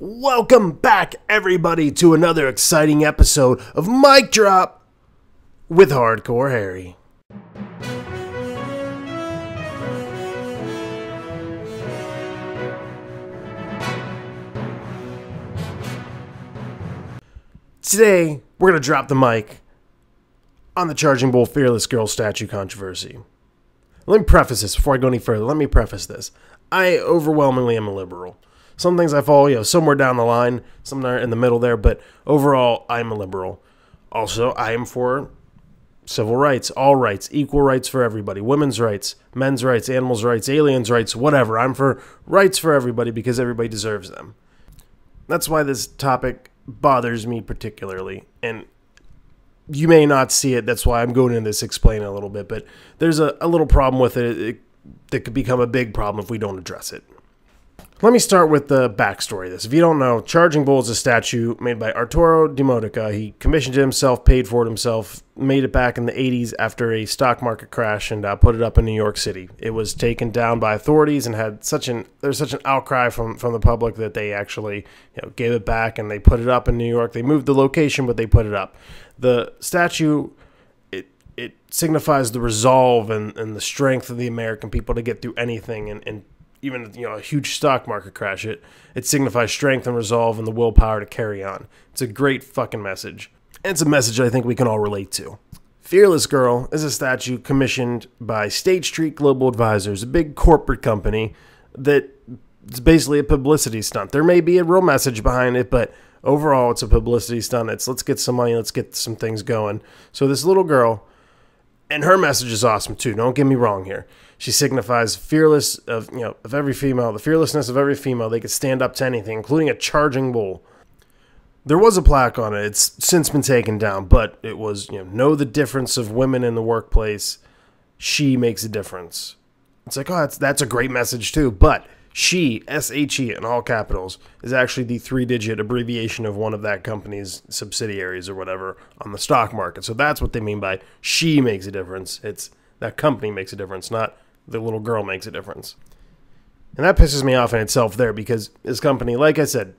Welcome back, everybody, to another exciting episode of Mic Drop with Hardcore Harry. Today, we're going to drop the mic on the Charging Bull Fearless Girl statue controversy. Let me preface this before I go any further. Let me preface this. I overwhelmingly am a liberal. Some things I follow, somewhere down the line, somewhere in the middle there, but overall, I'm a liberal. Also, I am for civil rights, all rights, equal rights for everybody, women's rights, men's rights, animals' rights, aliens' rights, whatever. I'm for rights for everybody because everybody deserves them. That's why this topic bothers me particularly, and you may not see it. That's why I'm going into this, explain it a little bit, but there's a little problem with it that could become a big problem if we don't address it. Let me start with the backstory of this. If you don't know, Charging Bull is a statue made by Arturo Di Modica. He commissioned it himself, paid for it himself, made it back in the 80s after a stock market crash, and put it up in New York City. It was taken down by authorities and had there's such an outcry from the public that they actually gave it back and they put it up in New York. They moved the location, but they put it up. The statue, it signifies the resolve and the strength of the American people to get through anything, and even a huge stock market crash. It signifies strength and resolve and the willpower to carry on. It's a great fucking message. And it's a message I think we can all relate to. Fearless Girl is a statue commissioned by State Street Global Advisors, a big corporate company that is basically a publicity stunt. There may be a real message behind it, but overall it's a publicity stunt. It's let's get some money, let's get some things going. So this little girl, and her message is awesome too, don't get me wrong here. She signifies fearless of every female, the fearlessness of every female. They could stand up to anything, including a charging bull. There was a plaque on it. It's since been taken down, but it was, know the difference of women in the workplace. She makes a difference. It's like, oh, that's a great message too. But she, S-H-E in all capitals, is actually the 3-digit abbreviation of one of that company's subsidiaries or whatever on the stock market. So that's what they mean by she makes a difference. It's that company makes a difference, not the little girl makes a difference. And that pisses me off in itself there, because this company, like I said,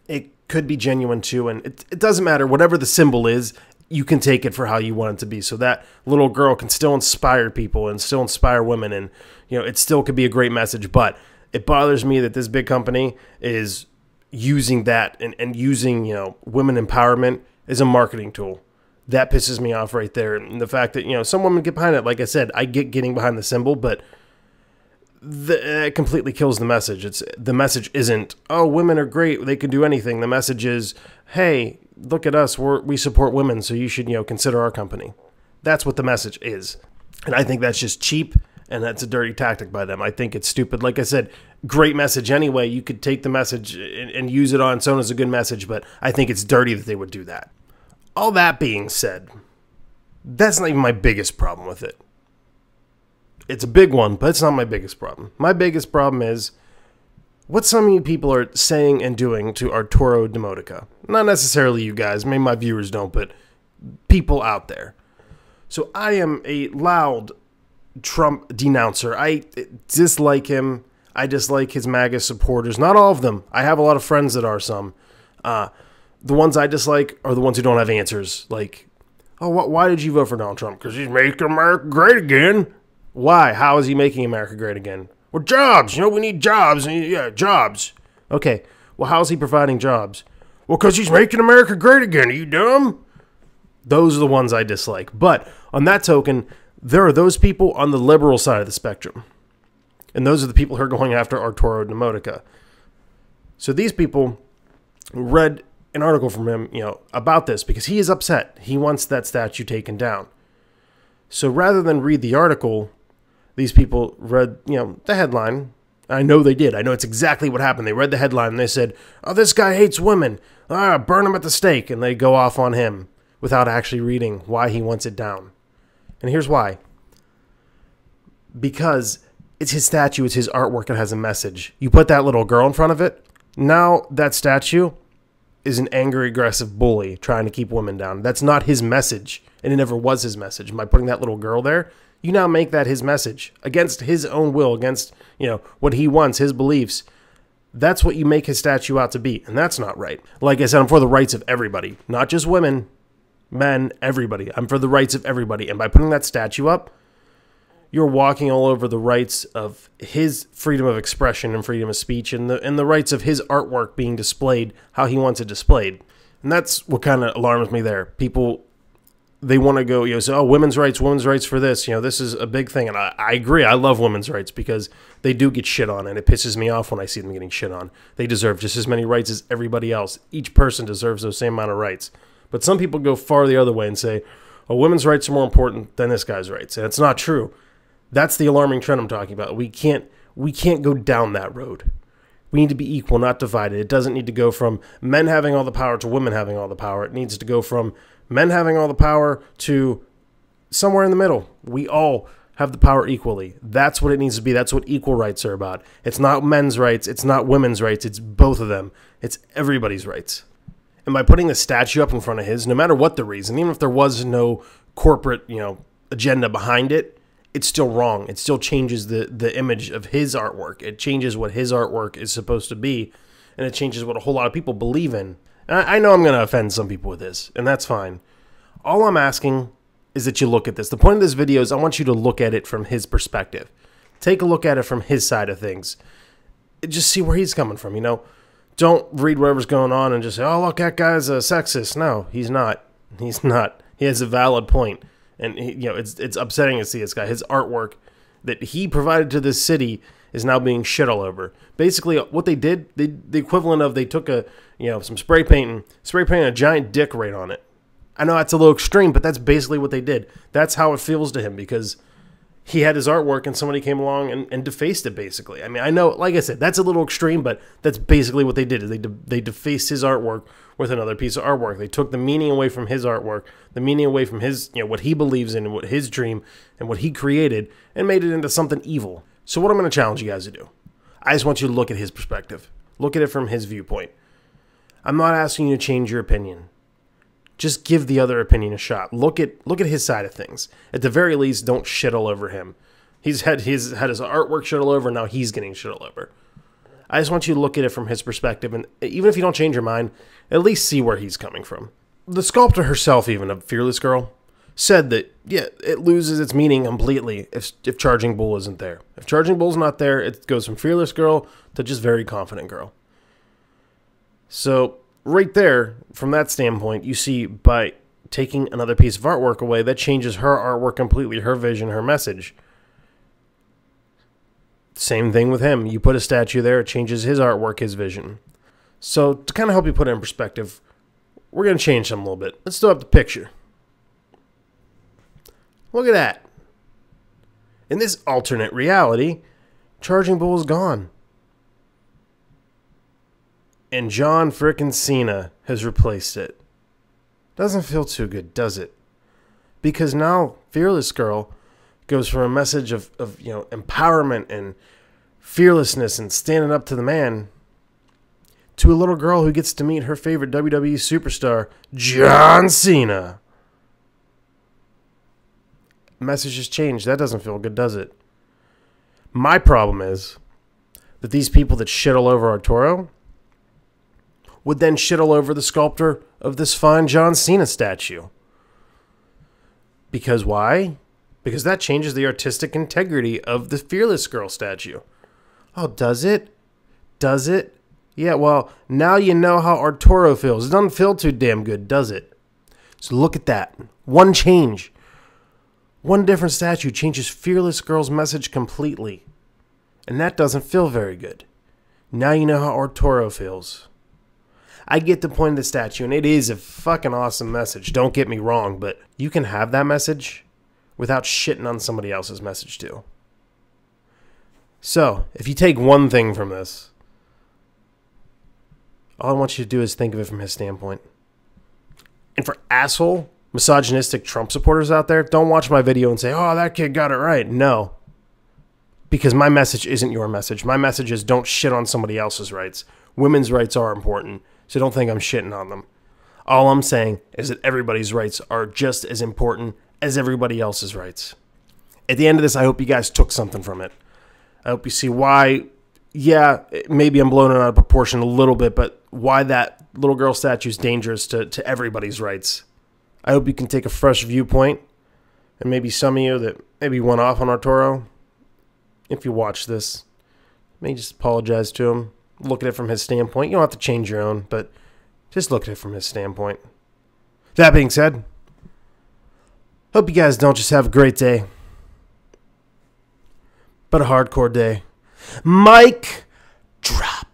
it could be genuine too, and it doesn't matter. Whatever the symbol is, you can take it for how you want it to be. So that little girl can still inspire people and still inspire women, and it still could be a great message. But it bothers me that this big company is using that and using women empowerment as a marketing tool. That pisses me off right there. And the fact that, some women get behind it. Like I said, I get getting behind the symbol, but it completely kills the message. The message isn't, oh, women are great, they can do anything. The message is, hey, look at us, we support women, so you should, consider our company. That's what the message is. And I think that's just cheap, and that's a dirty tactic by them. I think it's stupid. Like I said, great message anyway. You could take the message and use it on its own as a good message, but I think it's dirty that they would do that. All that being said, that's not even my biggest problem with it. It's a big one, but it's not my biggest problem. My biggest problem is what some of you people are saying and doing to Arturo Di Modica. Not necessarily you guys, maybe my viewers don't, but people out there. So I am a loud Trump denouncer. I dislike him. I dislike his MAGA supporters. Not all of them. I have a lot of friends that are some. The ones I dislike are the ones who don't have answers. Like, oh, why did you vote for Donald Trump? Because he's making America great again. Why? How is he making America great again? Well, jobs. We need jobs. Yeah, jobs. Okay. Well, how is he providing jobs? Well, because he's making America great again. Are you dumb? Those are the ones I dislike. But on that token, there are those people on the liberal side of the spectrum. And those are the people who are going after Arturo Di Modica. So these people read an article from him, about this because he is upset. He wants that statue taken down. So rather than read the article, these people read, the headline. I know they did. I know it's exactly what happened. They read the headline and they said, oh, this guy hates women. Burn him at the stake. And they go off on him without actually reading why he wants it down. And here's why. Because it's his statue, it's his artwork, it has a message. You put that little girl in front of it, now that statue is an angry, aggressive bully trying to keep women down. That's not his message, and it never was his message. By putting that little girl there, you now make that his message against his own will, against what he wants, his beliefs. That's what you make his statue out to be, and that's not right. Like I said, I'm for the rights of everybody, not just women, men, everybody. I'm for the rights of everybody, and by putting that statue up, you're walking all over the rights of his freedom of expression and freedom of speech and the rights of his artwork being displayed how he wants it displayed. And that's what kind of alarms me there. People, they want to go, say, oh, women's rights for this. This is a big thing. And I agree. I love women's rights because they do get shit on, and it pisses me off when I see them getting shit on. They deserve just as many rights as everybody else. Each person deserves those same amount of rights. But some people go far the other way and say, oh, women's rights are more important than this guy's rights. And it's not true. That's the alarming trend I'm talking about. We can't go down that road. We need to be equal, not divided. It doesn't need to go from men having all the power to women having all the power. It needs to go from men having all the power to somewhere in the middle. We all have the power equally. That's what it needs to be. That's what equal rights are about. It's not men's rights. It's not women's rights. It's both of them. It's everybody's rights. And by putting the statue up in front of his, no matter what the reason, even if there was no corporate, agenda behind it, it's still wrong. It still changes the image of his artwork. It changes what his artwork is supposed to be, and it changes what a whole lot of people believe in. And I know I'm going to offend some people with this, and that's fine. All I'm asking is that you look at this. The point of this video is I want you to look at it from his perspective. Take a look at it from his side of things. Just see where he's coming from, Don't read whatever's going on and just say, oh, look, that guy's a sexist. No, he's not. He's not. He has a valid point. And it's upsetting to see this guy. His artwork that he provided to this city is now being shit all over. Basically, what they did, the equivalent of they took some spray paint a giant dick right on it. I know that's a little extreme, but that's basically what they did. That's how it feels to him because he had his artwork and somebody came along and defaced it. Basically, I mean, I know, like I said, that's a little extreme, but that's basically what they did. Is they defaced his artwork with another piece of artwork. They took the meaning away from his artwork, the meaning away from his, what he believes in and what his dream and what he created, and made it into something evil. So what I'm going to challenge you guys to do, I just want you to look at his perspective. Look at it from his viewpoint. I'm not asking you to change your opinion. Just give the other opinion a shot. Look at his side of things. At the very least, don't shit all over him. He's had his artwork shit all over, and now he's getting shit all over. I just want you to look at it from his perspective, and even if you don't change your mind, at least see where he's coming from. The sculptor herself, even, of Fearless Girl, said that, it loses its meaning completely if Charging Bull isn't there. If Charging Bull's not there, it goes from Fearless Girl to just Very Confident Girl. So, right there, from that standpoint, you see by taking another piece of artwork away, that changes her artwork completely, her vision, her message. Same thing with him. You put a statue there, it changes his artwork, his vision. So, to kind of help you put it in perspective, we're going to change something a little bit. Let's throw up the picture. Look at that. In this alternate reality, Charging Bull is gone. And John frickin' Cena has replaced it. Doesn't feel too good, does it? Because now Fearless Girl goes from a message of empowerment and fearlessness and standing up to the man to a little girl who gets to meet her favorite WWE superstar, John Cena. Message has changed. That doesn't feel good, does it? My problem is that these people that shit all over Arturo would then shit all over the sculptor of this fine John Cena statue. Because why? Because that changes the artistic integrity of the Fearless Girl statue. Oh, does it? Does it? Yeah, well, now you know how Arturo feels. It doesn't feel too damn good, does it? So look at that. One change. One different statue changes Fearless Girl's message completely. And that doesn't feel very good. Now you know how Arturo feels. I get the point of the statue, and it is a fucking awesome message. Don't get me wrong, but you can have that message without shitting on somebody else's message too. So, if you take one thing from this, all I want you to do is think of it from his standpoint. And for asshole, misogynistic Trump supporters out there, don't watch my video and say, oh, that kid got it right. No. Because my message isn't your message. My message is don't shit on somebody else's rights. Women's rights are important, so don't think I'm shitting on them. All I'm saying is that everybody's rights are just as important as everybody else's rights. At the end of this, I hope you guys took something from it. I hope you see why yeah, maybe I'm blowing it out of proportion a little bit, but why that little girl statue is dangerous to everybody's rights. I hope you can take a fresh viewpoint, and maybe some of you that maybe went off on Arturo, if you watch this, maybe just apologize to him. Look at it from his standpoint. You don't have to change your own, but just look at it from his standpoint. That being said, hope you guys don't just have a great day, but a hardcore day. Mic drop.